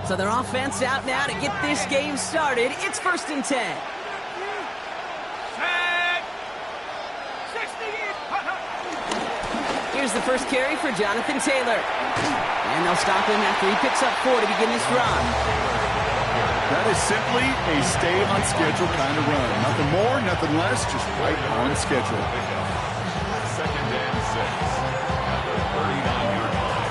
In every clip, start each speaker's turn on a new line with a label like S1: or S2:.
S1: So their offense out now to get this game started. It's 1st and 10. Here's the first carry for Jonathan Taylor. And they'll stop him after he picks up 4 to begin this drive.
S2: That is simply a stay on schedule kind of run. Nothing more, nothing less, just right on schedule.
S3: 2nd and 6 at the 39-yard line.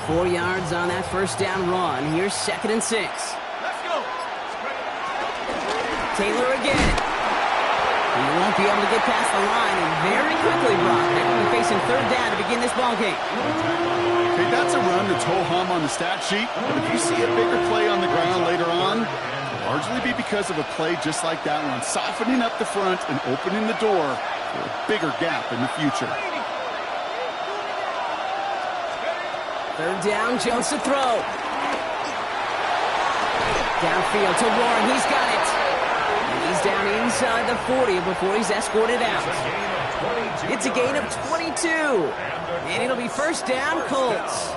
S1: 4 yards on that first down run. Here's 2nd and 6.
S3: Let's go.
S1: Taylor again. He won't be able to get past the line, and very quickly, Brock, they're going to be facing 3rd down to begin this ballgame.
S2: Okay, that's a run that's ho-hum on the stat sheet, but if you see a bigger play on the ground later on, it'll largely be because of a play just like that one, softening up the front and opening the door for a bigger gap in the future.
S1: 3rd down, Jones to throw. Downfield to Warren, he's got it. And he's down inside the 40 before he's escorted out. It's a gain of 22. And it'll be 1st down, Colts.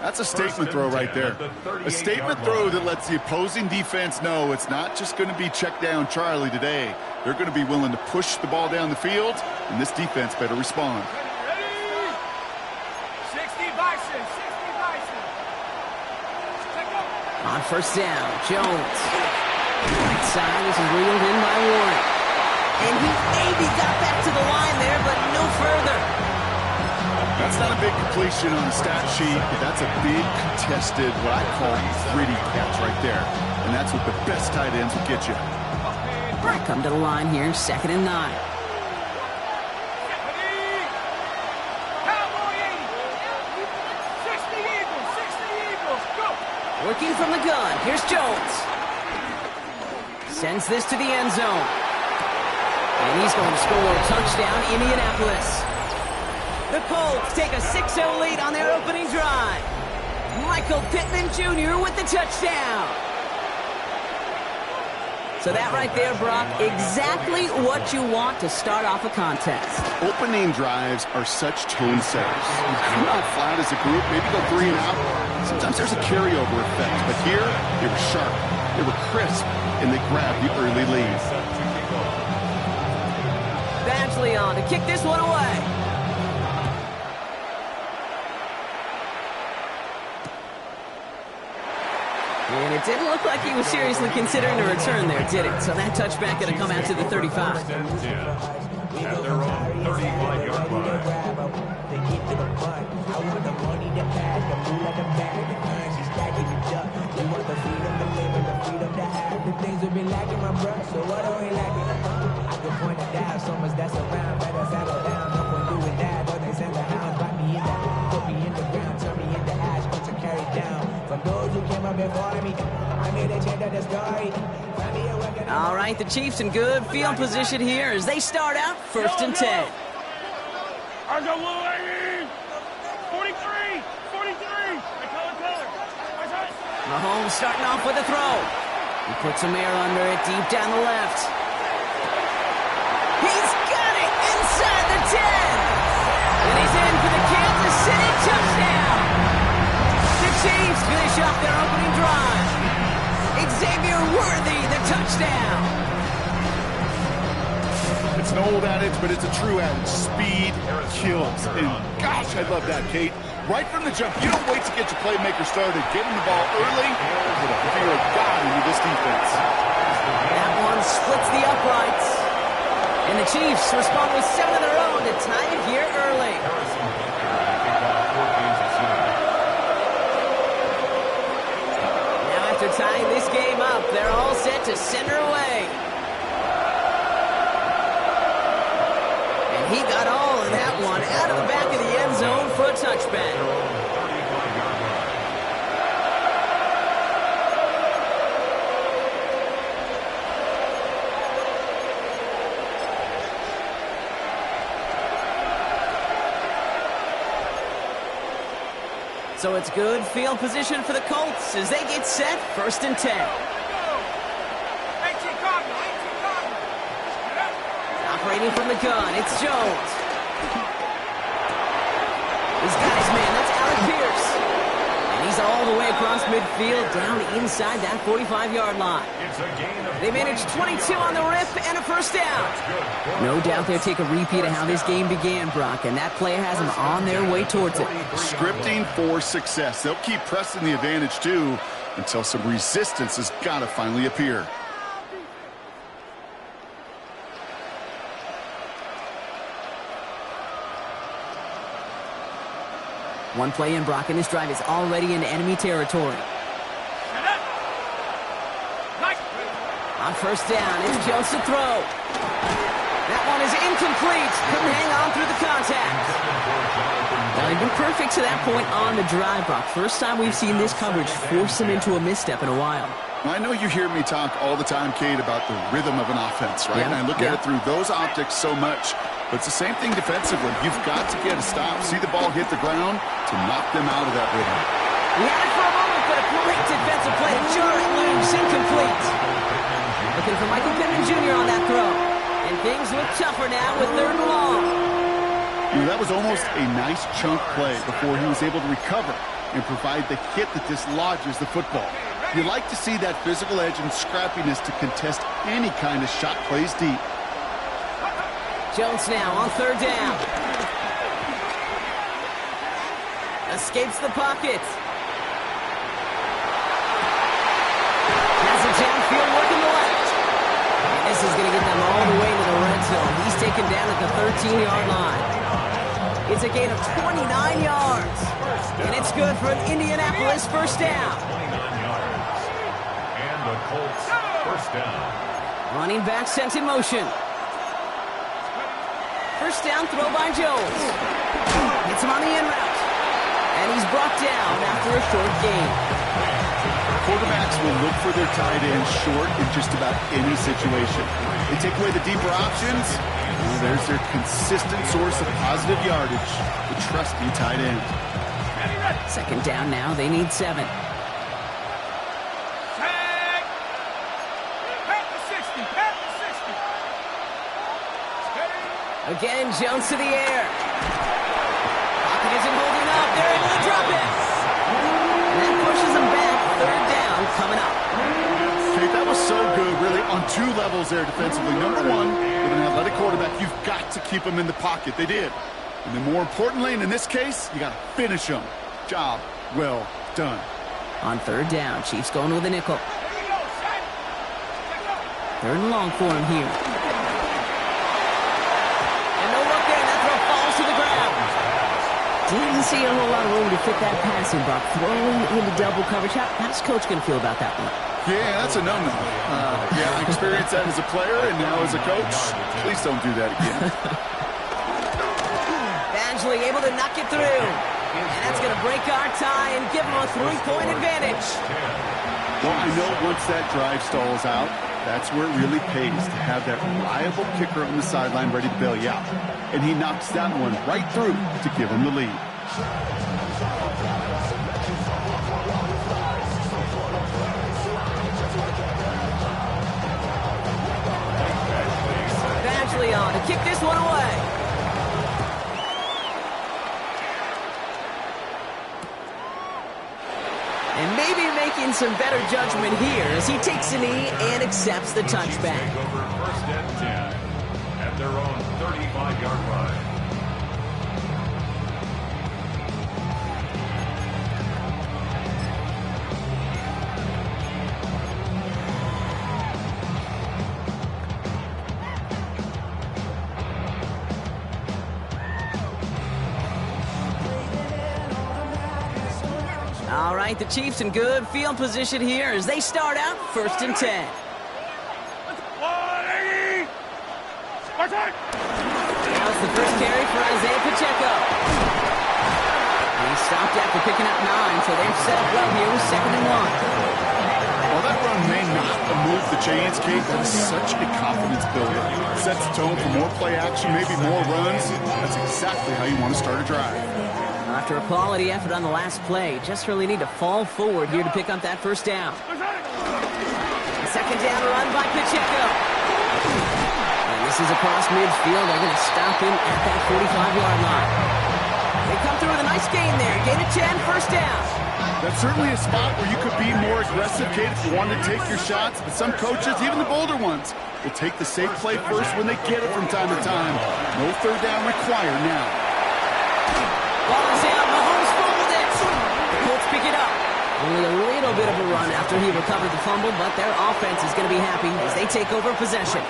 S2: That's a statement throw right there. A statement throw that lets the opposing defense know it's not just going to be check down Charlie today. They're going to be willing to push the ball down the field, and this defense better respond.
S1: On 1st down, Jones. Right side, this is reeled in by Warren. And he maybe got back to the line there, but no further.
S2: That's not a big completion on the stat sheet, but that's a big contested, what I call gritty catch right there. And that's what the best tight ends will get you.
S1: Come to the line here, 2nd and 9. Working from the gun. Here's Jones. Sends this to the end zone. And he's going to score a touchdown, Indianapolis. The Colts take a 6-0 lead on their opening drive. Michael Pittman Jr. with the touchdown. So that right there, Brock, exactly what you want to start off a contest.
S2: Opening drives are such tone setters. Come out flat as a group, maybe go 3 and out. Sometimes there's a carryover effect, but here they were sharp, they were crisp, and they grabbed the early lead.
S1: Badgley on to kick this one away. And it didn't look like he was seriously considering a return there, did it? So that touchback going to come out to the 35.
S3: At their own 35-yard line.
S1: All right, the Chiefs in good field position here as they start out 1st and 10. Mahomes starting off with a throw. He puts some air under it deep down the left. He's got it inside the 10. And he's in for the Kansas City touchdown. The Chiefs finish off their opening drive. Xavier Worthy, the touchdown.
S2: It's an old adage, but it's a true adage. Speed kills. And gosh, I love that, Kate. Right from the jump, you don't wait to get your playmaker started. Get him the ball early. You're a god into this defense.
S1: That one splits the uprights. And the Chiefs respond with 7 of their own to tie it here early. Now after tying this game up, they're all set to center away. And he got all of that one out of the back of the end zone for a touchback. So it's good field position for the Colts as they get set, 1st and 10. Operating from the gun, it's Jones. He's got his man, that's Alec Pierce. And he's all the way across midfield, down inside that 45-yard line. They managed 22 on the rip and a 1st down. No doubt they'll take a repeat of how this game began, Brock, and that play has them on their way towards it.
S2: Scripting for success. They'll keep pressing the advantage, too, until some resistance has got to finally appear.
S1: One play in, Brock, and this drive is already in enemy territory. On 1st down, it's Jones to throw. That one is incomplete. Couldn't hang on through the contact. Now, they've been perfect to that point on the drive, Brock. First time we've seen this coverage force them into a misstep in a while.
S2: I know you hear me talk all the time, Kate, about the rhythm of an offense, right? And I look at it through those optics so much. But it's the same thing defensively. You've got to get a stop, see the ball hit the ground to knock them out of that rhythm.
S1: We had it for a moment, but a great defensive play to jar it loose, incomplete. Looking for Michael Pittman Jr. on that throw. And things look tougher now with 3rd and long.
S2: You know, that was almost a nice chunk play before he was able to recover and provide the hit that dislodges the football. You like to see that physical edge and scrappiness to contest any kind of shot plays deep.
S1: Jones now on 3rd down. Escapes the pocket. Has a downfield working the left. And this is going to get them all the way to the red zone. He's taken down at the 13-yard line. It's a gain of 29 yards. And it's good for an Indianapolis 1st down.
S3: 29 yards. And the Colts 1st down.
S1: Running back sent in motion. 1st down throw by Jones. Hits him on the in route. And he's brought down after a short gain.
S2: Quarterbacks will look for their tight end short in just about any situation. They take away the deeper options. Well, there's their consistent source of positive yardage, the trusty tight end.
S1: 2nd down now. They need 7. Again, Jones to the air. Pocket isn't holding up. They're able to drop it. And that pushes them back. 3rd down coming up.
S2: Kate, that was so good, really, on 2 levels there defensively. Number 1, with an athletic quarterback, you've got to keep him in the pocket. They did. And then more importantly, and in this case, you got to finish him. Job well done.
S1: On 3rd down, Chiefs going with a nickel. 3rd and long for him here. Didn't see a whole lot of room to fit that passing, Brock. Throwing into double coverage. How's Coach going to feel about that one?
S2: Yeah, that's a no-no. Yeah, I experienced that as a player and now as a coach. Please don't do that again.
S1: Badgley able to knock it through. And that's going to break our tie and give them a 3-point advantage.
S2: Well, I know once that drive stalls out, that's where it really pays to have that reliable kicker on the sideline ready to bail you out. And he knocks that one right through to give him the lead.
S1: Badgley on to kick this one away. And maybe making some better judgment here as he takes a knee and accepts the touchback.
S3: Over 1st and 10 at their own 35-yard line.
S1: All right, the Chiefs in good field position here as they start out 1st and 10. Now's the first carry for Isaiah Pacheco. He stopped after picking up 9, so they're set up well here with 2nd and 1.
S2: While that run may not move the chains, Kate, that is such a confidence builder. Sets the tone for more play action, maybe more runs. That's exactly how you want to start a drive.
S1: After a quality effort on the last play, just really need to fall forward here to pick up that first down. Second down run by Pacheco. And this is across midfield. They're going to stop him at that 45-yard line. They come through with a nice gain there. Gain of 10, first down.
S2: That's certainly a spot where you could be more aggressive, Kate, if you wanted to take your shots. But some coaches, even the bolder ones, will take the safe play first when they get it from time to time. No third down required now.
S1: Ball is out. Mahomes fumbled it. The Colts pick it up. Only a little bit of a run after he recovered the fumble, but their offense is going to be happy as they take over possession.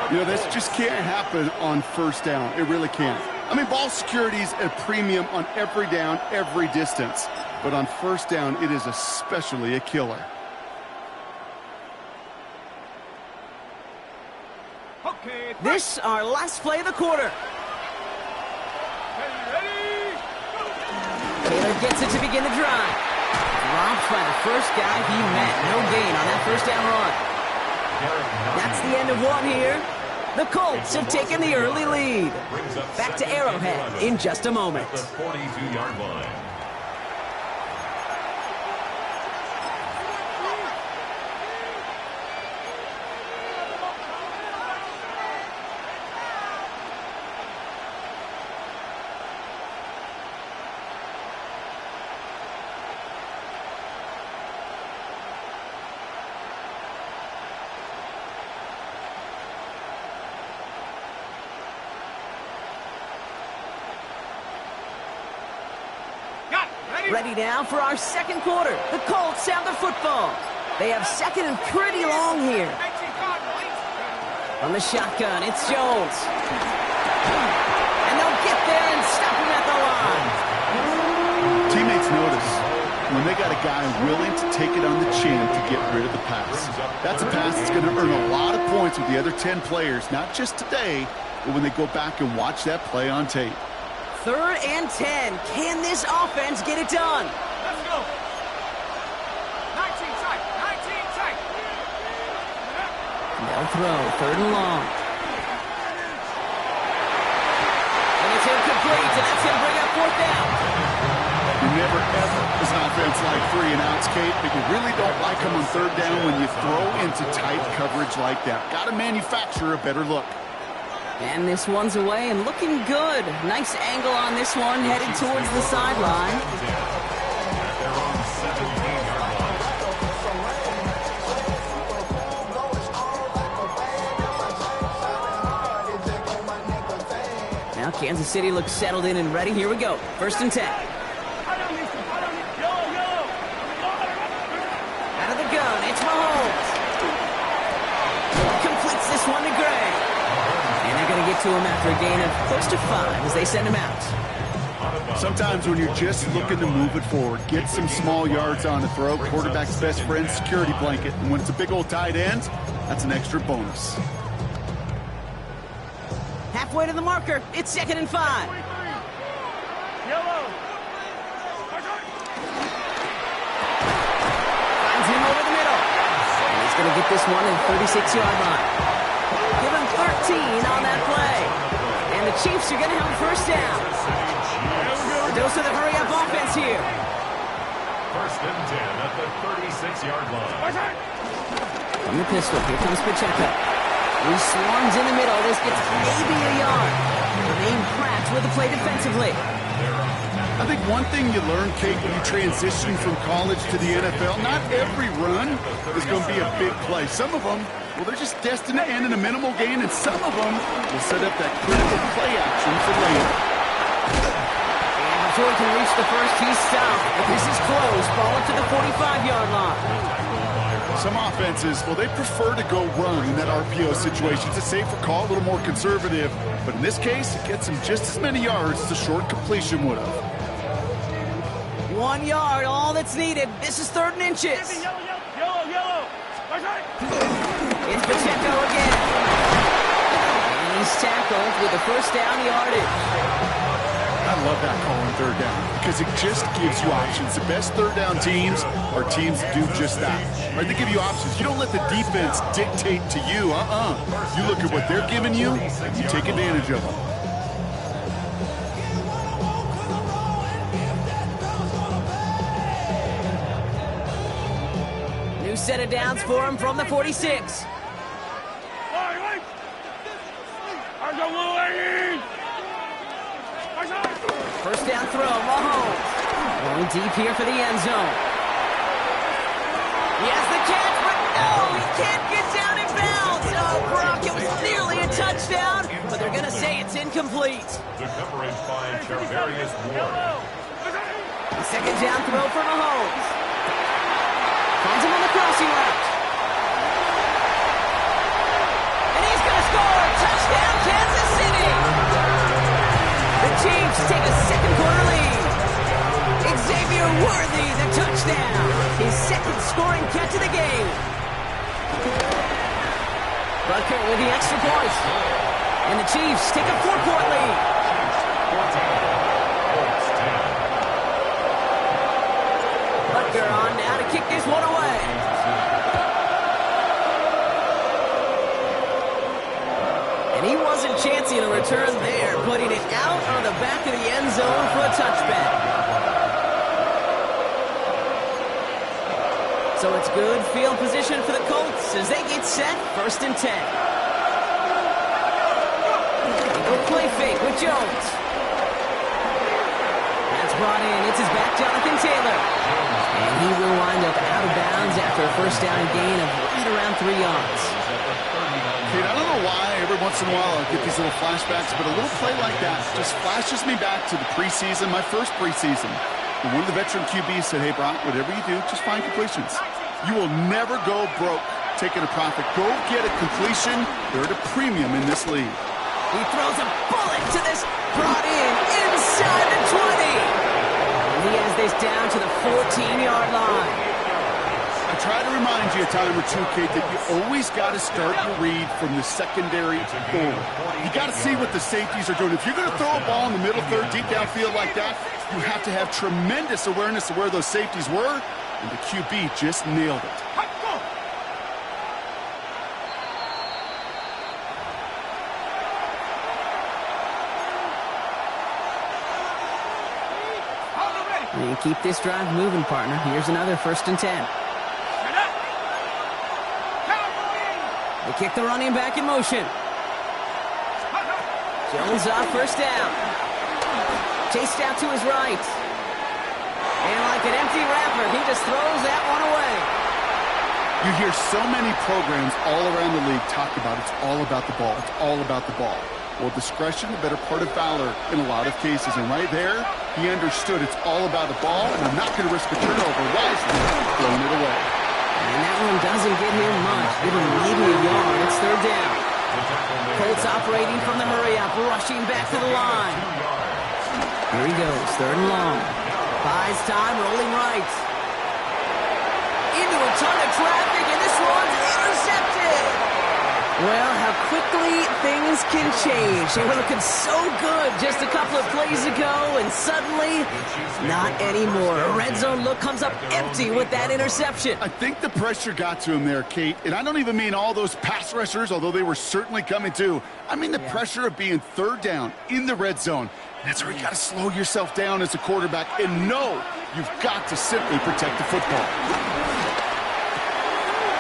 S2: You know, this just can't happen on first down. It really can't. I mean, ball security's a premium on every down, every distance. But on first down, it is especially a killer.
S1: This, our last play of the quarter. Taylor gets it to begin the drive. Dropped by the first guy he met. No gain on that first down run. That's the end of one here. The Colts have taken the early lead. Back to Arrowhead in just a moment.
S3: The 42-yard line.
S1: Ready now for our second quarter. The Colts have the football. They have second and pretty long here. On the shotgun, it's Jones. And they'll get there and stop him at the line.
S2: Teammates notice when they got a guy willing to take it on the chin to get rid of the pass. That's a pass that's going to earn a lot of points with the other 10 players, not just today, but when they go back and watch that play on tape.
S1: Third and 10. Can this offense get it done?
S4: Let's go. 19 tight. 19 tight.
S1: They'll throw. Third and long. And it's incomplete, and that's going to bring up fourth down.
S2: You never, ever, as an offense, like 3 and outs, Kate, but you really don't like them on third down when you throw into tight coverage like that. Got to manufacture a better look.
S1: And this one's away and looking good. Nice angle on this one, headed towards the sideline. Now Kansas City looks settled in and ready. Here we go. First and 10. Out of the gun, it's Mahomes. Completes this one to Gray. And they're going to get to him after a gain of close to 5 as they send him out.
S2: Sometimes when you're just looking to move it forward, get some small yards on the throw, quarterback's best friend, security blanket. And when it's a big old tight end, that's an extra bonus.
S1: Halfway to the marker, it's second and 5.
S4: Yellow.
S1: Finds him over the middle. And he's going to get this one at the 36-yard line. Give him 13 on that play. And the Chiefs are going to have a first down. A dose of the hurry-up offense here.
S3: First and 10 at the 36-yard line.
S1: From the pistol, here comes Pacheco. He swarms in the middle. This gets maybe a yard. Remain Pratt with the play defensively.
S2: I think one thing you learn, Kate, when you transition from college to the NFL, not every run is going to be a big play. Some of them, well, they're just destined to end in a minimal gain, and some of them will set up that critical play action for later.
S1: And before he can reach the first, he's stopped. But this is close. Ball up to the 45-yard line.
S2: Some offenses, well, they prefer to go run in that RPO situation. It's a safer call, a little more conservative. But in this case, it gets them just as many yards as a short completion would have.
S1: 1 yard, all that's needed. This is third and inches.
S4: Yellow.
S1: It's Pacheco again. And he's tackled with the first down yardage.
S2: I love that call on third down because it just gives you options. The best third down teams are teams that do just that. Right? They give you options. You don't let the defense dictate to you. You look at what they're giving you, and you take advantage of them.
S1: set of downs for him from the 46. First down throw, Mahomes. Going deep here for the end zone. He has the catch, but no, he can't get down in bounds. Oh, Brock, it was nearly a touchdown, but they're going to say it's incomplete.
S3: The coverage by Charvarius Ward.
S1: The second down throw for Mahomes. Finds him on the crossing route. And he's going to score. Touchdown, Kansas City. The Chiefs take a second quarter lead. Xavier Worthy, the touchdown. His second scoring catch of the game. Butker with the extra point. And the Chiefs take a 4-point lead. Butker on now to kick this one away. And he wasn't chancing a return there, putting it out on the back of the end zone for a touchback. So it's good field position for the Colts as they get set, 1st and 10. Go play fake with Jones. That's brought in. It's his back, Jonathan Taylor. And he will wind up out of bounds after a first down gain of right around 3 yards.
S2: Kate, I don't know why every once in a while I get these little flashbacks, but a little play like that just flashes me back to the preseason, my first preseason. And one of the veteran QBs said, hey, Brock, whatever you do, just find completions. You will never go broke taking a profit. Go get a completion. They're at a premium in this league.
S1: He throws a bullet to this, brought in inside the 20. And he has this down to the 14-yard line.
S2: I try to remind you a time or two, Kate, that you always got to start your read from the secondary forward. You got to see what the safeties are doing. If you're going to throw a ball in the middle third, deep downfield like that, you have to have tremendous awareness of where those safeties were, and the QB just nailed it.
S1: You keep this drive moving, partner. Here's another 1st and 10. They kick the running back in motion. Jones off, 1st down. Chased out to his right. And like an empty wrapper, he just throws that one away.
S2: You hear so many programs all around the league talk about it's all about the ball. It's all about the ball. Well, discretion, the better part of valor in a lot of cases. And right there, he understood it's all about the ball, and I'm not going to risk a turnover. Wisely throwing it away.
S1: And that one doesn't get him much. Give him maybe a yard. It's 3rd down. Colts operating from the hurry-up, rushing back to the line. Here he goes, 3rd and long. Buys time, rolling right. Into a ton of traffic, and this one's intercepted. Well, how quickly things can change. They were looking so good just a couple of plays ago, and suddenly, not anymore. A red zone look comes up empty with that interception.
S2: I think the pressure got to him there, Kate. And I don't even mean all those pass rushers, although they were certainly coming too. I mean the pressure of being 3rd down in the red zone. That's where you got to slow yourself down as a quarterback and know you've got to simply protect the football.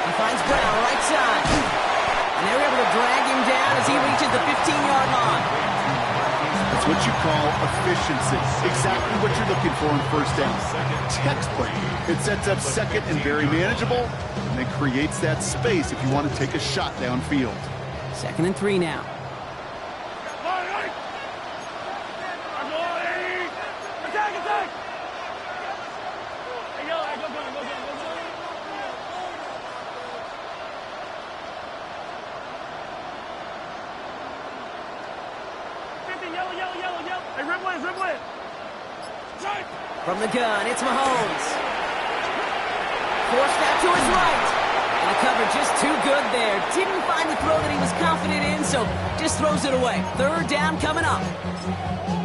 S1: He finds Brown right side. And they're able to drag him down as he reaches the 15-yard line.
S2: That's what you call efficiency. Exactly what you're looking for in 1st down. Textbook. It sets up 2nd and very manageable, and it creates that space if you want to take a shot downfield.
S1: 2nd and 3 now. From the gun, it's Mahomes. Forced out to his right. And the cover just too good there. Didn't find the throw that he was confident in, so just throws it away. 3rd down coming up.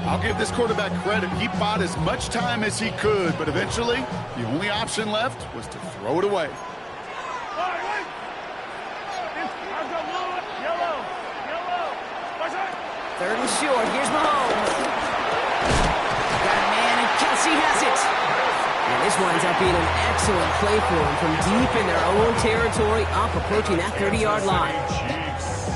S2: I'll give this quarterback credit. He bought as much time as he could, but eventually, the only option left was to throw it away.
S1: Third and short. Here's Mahomes. Got a man, and Kelsey has it. And this winds up being an excellent play for them from deep in their own territory, up approaching that 30-yard line.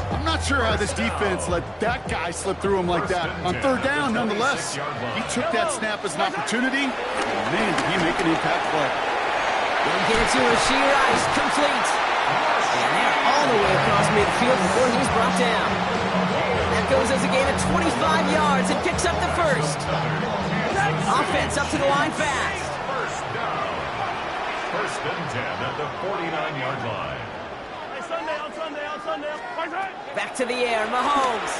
S2: I'm not sure how this defense let that guy slip through him like that. On third down, nonetheless, he took that snap as an opportunity. And man, did he make an impact play.
S1: They'll get it to Rasheed Rice, complete. And they're all the way across midfield before he's brought down. That goes as a gain of 25 yards and picks up the first. Offense up to the line fast.
S3: First down. First and 10 at the 49-yard line.
S4: On Sunday.
S1: Back to the air, Mahomes.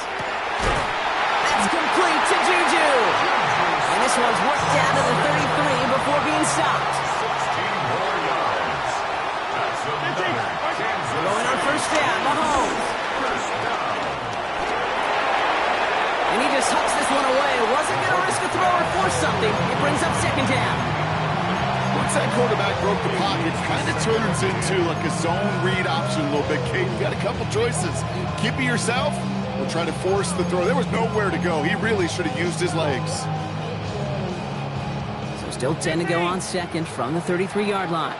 S1: That's complete to Juju. And this one's worked down to the 33 before being stopped.
S3: 16 more yards. That's another Kansas
S1: We're going on first down, Mahomes.
S3: first down.
S1: And he just hucks this one away. Wasn't going to risk a throw or force something. It brings up second down.
S2: Once that quarterback broke the pocket, it kind of turns into like a zone read option a little bit, Kate. You got a couple choices. Keep it yourself or try to force the throw. There was nowhere to go. He really should have used his legs.
S1: So still 10 to go on second from the 33-yard line.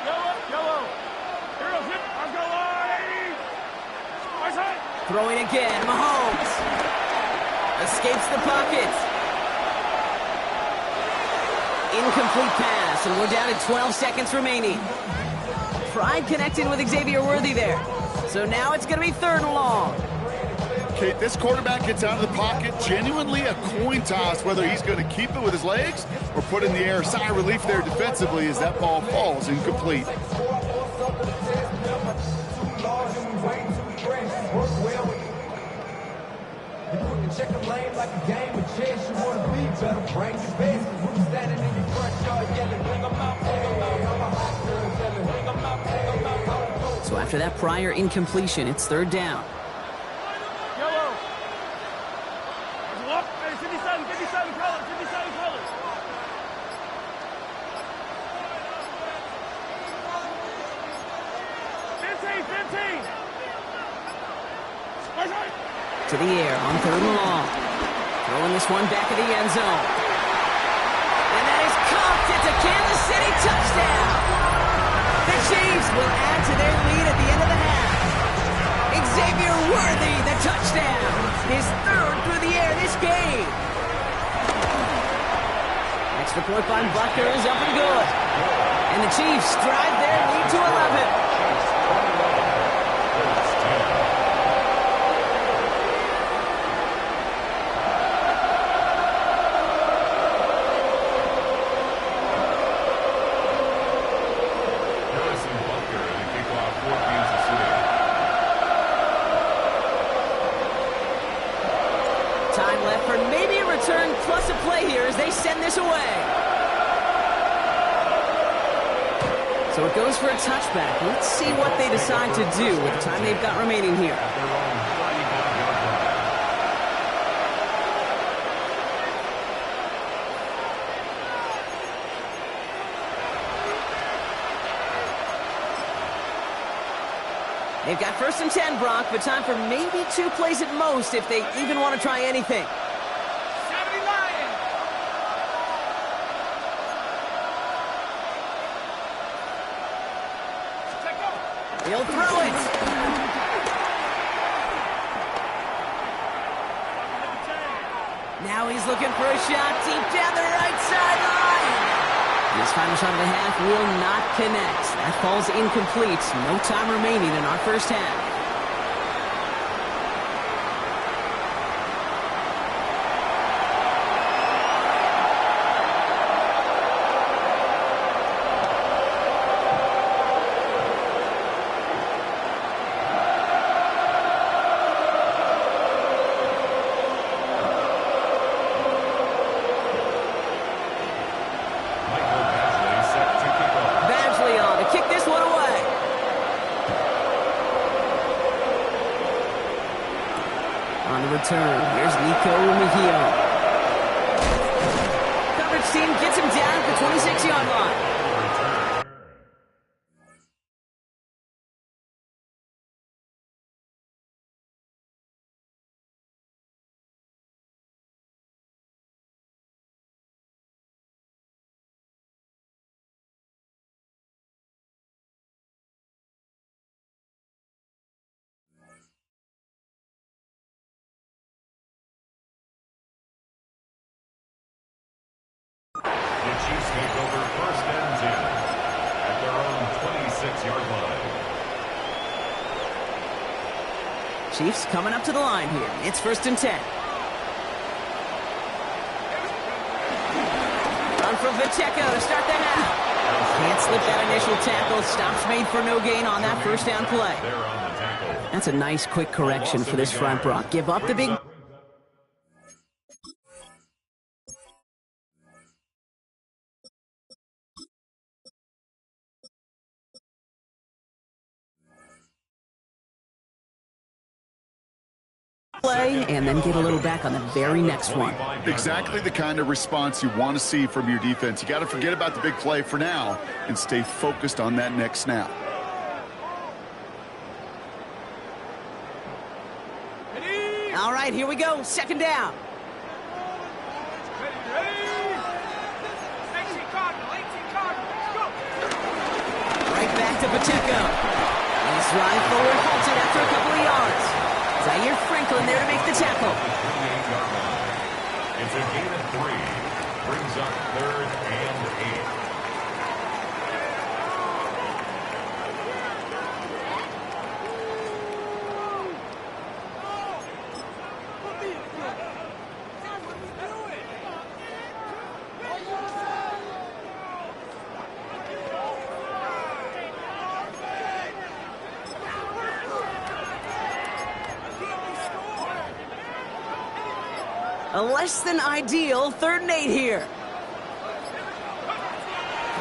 S4: Yellow. Heroes hit. I'll go wide. Right side.
S1: Throwing again, Mahomes. Escapes the pocket. Incomplete pass, and we're down to 12 seconds remaining. Pride connecting with Xavier Worthy there. So now it's going to be third and long.
S2: Kate, this quarterback gets out of the pocket, genuinely a coin toss whether he's going to keep it with his legs or put in the air. Sigh of relief there defensively as that ball falls incomplete.
S5: Check a lane like a game of chess. You want to be better, bring your best. Who's standing in your front yard yelling, bring them out, bring them out. I'm a hot girl yelling, bring them out, bring them out.
S1: So after that prior incompletion, it's third down.
S4: Yellow. There's a walk. Hey, 57 colors. 57 colors. 15. Right side.
S1: To the air on third and long. Throwing this one back of the end zone. And that is caught. It's a Kansas City touchdown. The Chiefs will add to their lead at the end of the half. Xavier Worthy, the touchdown. His third through the air this game. Extra point by Bucker is up and good. And the Chiefs drive their lead to 11. Time left for maybe a return plus a play here as they send this away. So it goes for a touchback. Let's see what they decide to do with the time they've got remaining here. They've got first and 10, Brock, but time for maybe 2 plays at most if they even want to try anything.
S4: 79.
S1: He'll throw it. Now he's looking for a shot deep down the right sideline. This final shot of the half will not connect. That falls incomplete. No time remaining in our first half. Kick this one away. On the return, here's Nico Mejia. Coverage team gets him down at the 26-yard line. Chiefs coming up to the line here. It's 1st and 10. Run from Pacheco to start the half. Can't slip that initial tackle. Stops made for no gain on that first down play. That's a nice quick correction for this front, Brock. Give up the big... play and then get a little back on the very next one.
S2: Exactly the kind of response you want to see from your defense. You got to forget about the big play for now and stay focused on that next snap.
S1: All right, here we go. 2nd down. Right back to Pacheco. He's running forward, halted after a couple of yards. Zaire Franklin there to make the tackle.
S3: It's a gain of 3. Brings up 3rd and 8.
S1: A less than ideal 3rd and 8 here.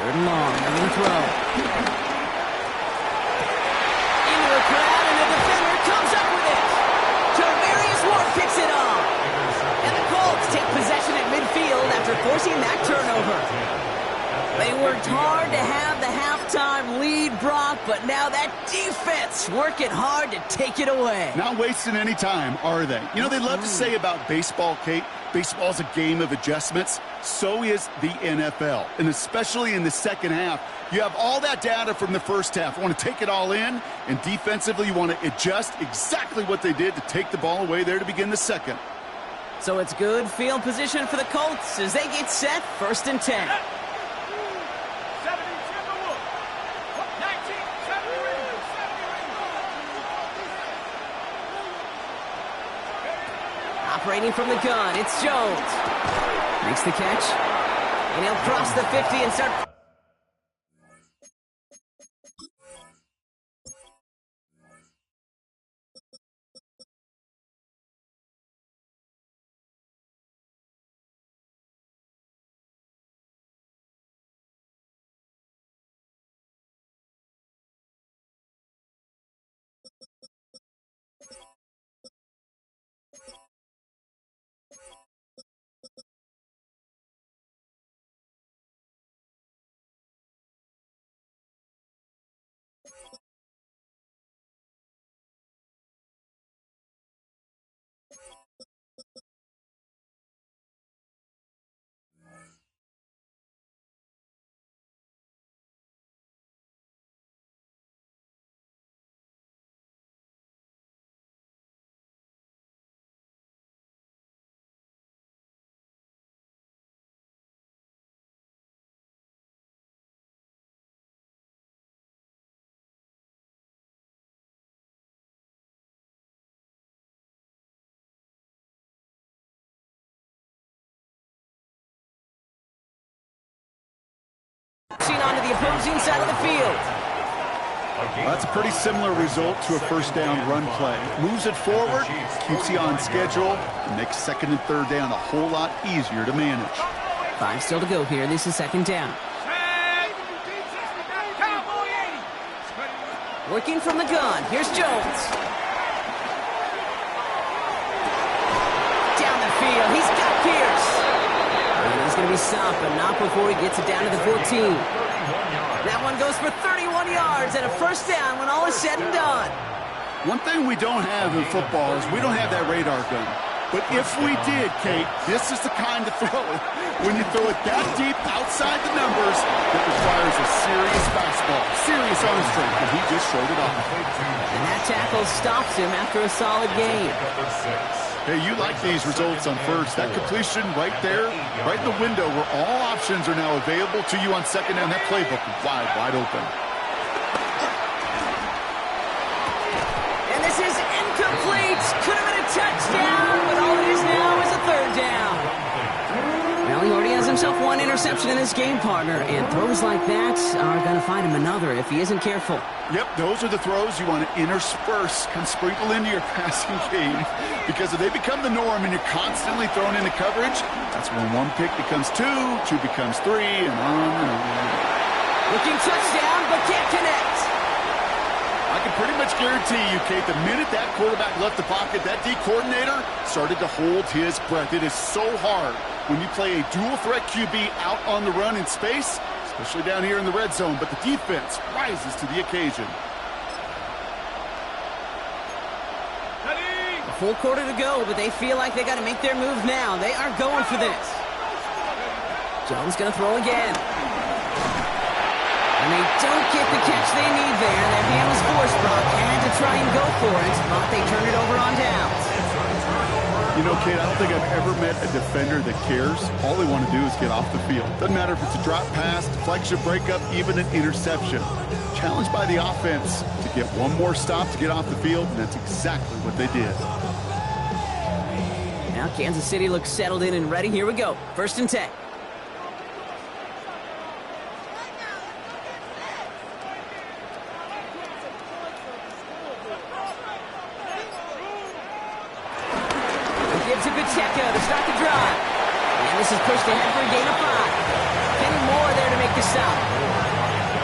S1: 3rd and long, moving throw. Into the crowd, and the defender comes up with it. Javarius Ward picks it off. And the Colts take possession at midfield after forcing that turnover. They worked hard to have the halftime lead, Brock, but now that defense working hard to take it away.
S2: Not wasting any time, are they? You know, they love to say about baseball, Kate, baseball's a game of adjustments. So is the NFL, and especially in the second half. You have all that data from the first half. You want to take it all in, and defensively you want to adjust exactly what they did to take the ball away there to begin the second.
S1: So it's good field position for the Colts as they get set, 1st and 10. Operating from the gun, it's Jones. Makes the catch. And he'll cross the 50 and start... onto the opposing side of the field.
S2: That's a pretty similar result to a first down run play. Moves it forward, keeps you on schedule, and makes 2nd and 3rd down a whole lot easier to manage.
S1: 5 still to go here. This is 2nd down. Working from the gun. Here's Jones. Down the field. He's got Pierce. And he's going to be stopped, but not before he gets it down to the 14. That one goes for 31 yards and a first down when all is said and done.
S2: One thing we don't have in football is we don't have that radar gun. But if we did, Kate, this is the kind of throw. When you throw it that deep outside the numbers, it requires a serious fastball, serious arm strength, and he just showed it off.
S1: And that tackle stops him after a solid gain.
S2: Hey, you like these results on first. That completion right there, right in the window where all options are now available to you on second down. That playbook is wide open.
S1: And this is incomplete. touchdown, but all it is now is a third down. Well, he already has himself one interception in this game, partner, and throws like that are going to find him another if he isn't careful.
S2: Yep, those are the throws you want to intersperse and sprinkle into your passing game, because if they become the norm and you're constantly thrown into coverage, that's when one pick becomes two becomes three, and on and on.
S1: Looking touchdown, but can't connect.
S2: I can pretty much guarantee you, Kate, the minute that quarterback left the pocket, that D coordinator started to hold his breath. It is so hard when you play a dual-threat QB out on the run in space, especially down here in the red zone, but the defense rises to the occasion.
S1: A full quarter to go, but they feel like they got to make their move now. They are going for this. Jones going to throw again. And they don't get the catch they need there. That hand was forced. Brock had to try and go for it, but they turn it over on downs.
S2: You know, Kate, I don't think I've ever met a defender that cares. All they want to do is get off the field. Doesn't matter if it's a drop pass, deflection, breakup, even an interception. Challenged by the offense to get one more stop to get off the field, and that's exactly what they did.
S1: Now Kansas City looks settled in and ready. Here we go. 1st and 10. To start the drive. And this is pushed ahead for a gain of 5. Kenny Moore there to make the stop.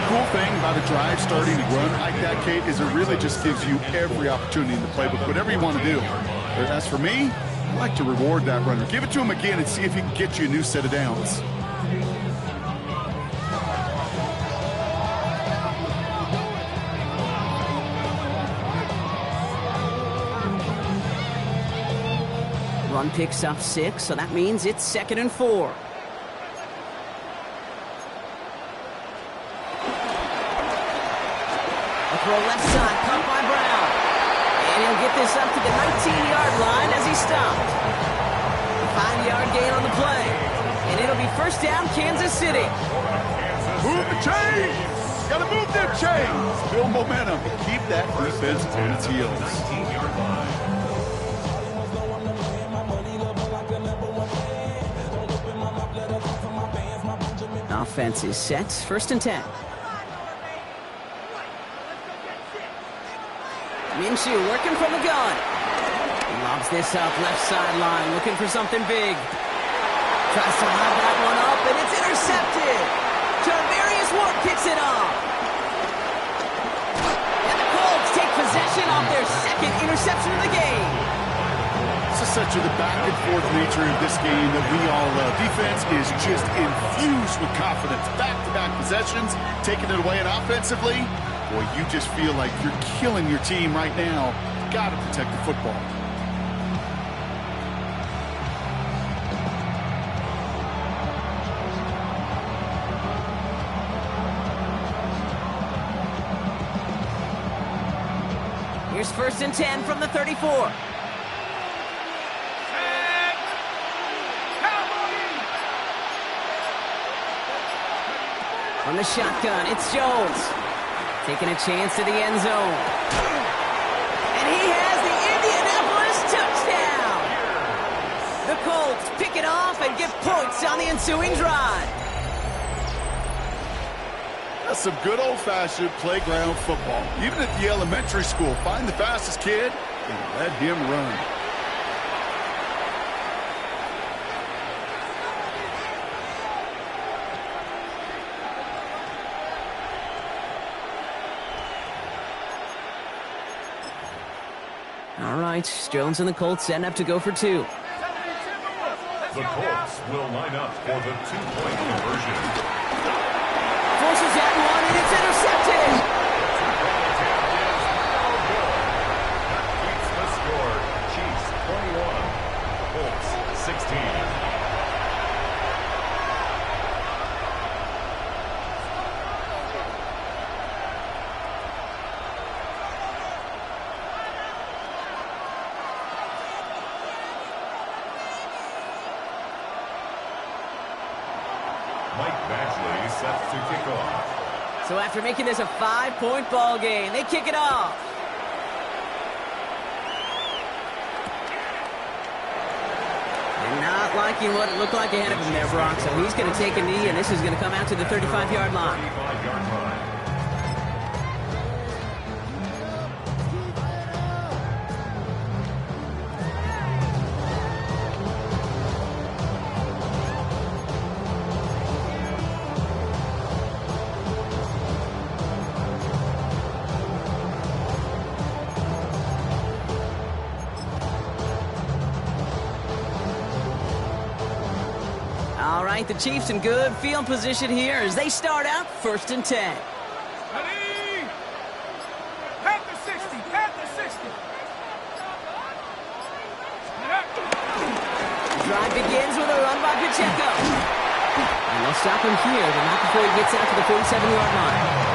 S2: Cool thing about a drive starting to run like that, Kate, is it really just gives you every opportunity in the playbook, whatever you want to do. As for me, I like to reward that runner. Give it to him again and see if he can get you a new set of downs.
S1: Run picks up 6, so that means it's 2nd and 4. A throw left side, caught by Brown. And he'll get this up to the 19-yard line as he stopped. A 5-yard gain on the play. And it'll be 1st down, Kansas City.
S2: Move the chains! Gotta move them chains! Build momentum. Keep that defense on its heels.
S1: Offense is set. 1st and 10. Minshew working from the gun. He lobs this up left sideline, looking for something big. Tries to lob that one up, and it's intercepted. Tarvarius Ward picks it off. And the Colts take possession off their 2nd interception of the game.
S2: This is such the back-and-forth nature of this game that we all love. Defense is just infused with confidence. Back-to-back possessions, taking it away, and offensively, boy, you just feel like you're killing your team right now. You've got to protect the football.
S1: Here's 1st and 10 from the 34. From the shotgun, it's Jones. Taking a chance to the end zone. And he has the Indianapolis touchdown. The Colts pick it off and get points on the ensuing drive.
S2: That's some good old-fashioned playground football. Even at the elementary school, find the fastest kid and let him run.
S1: All right, Jones and the Colts setting up to go for 2.
S3: The Colts will line up for the 2-point conversion.
S1: Forces that one, and it's intercepted.
S3: That keeps the score. Chiefs 21, Colts 16. Set to kick off.
S1: So after making this a 5-point ball game, they kick it off. And not liking what it looked like ahead of him there, Brock. So he's going to take a knee, and this is going to come out to the 35-yard line.
S3: 35-yard line.
S1: All right, the Chiefs in good field position here as they start out 1st and 10.
S4: Ready? Pat the 60. Pat the 60. Get up.
S1: Drive begins with a run by Pacheco. And they'll stop him here, but not before he gets out to the 47-yard line.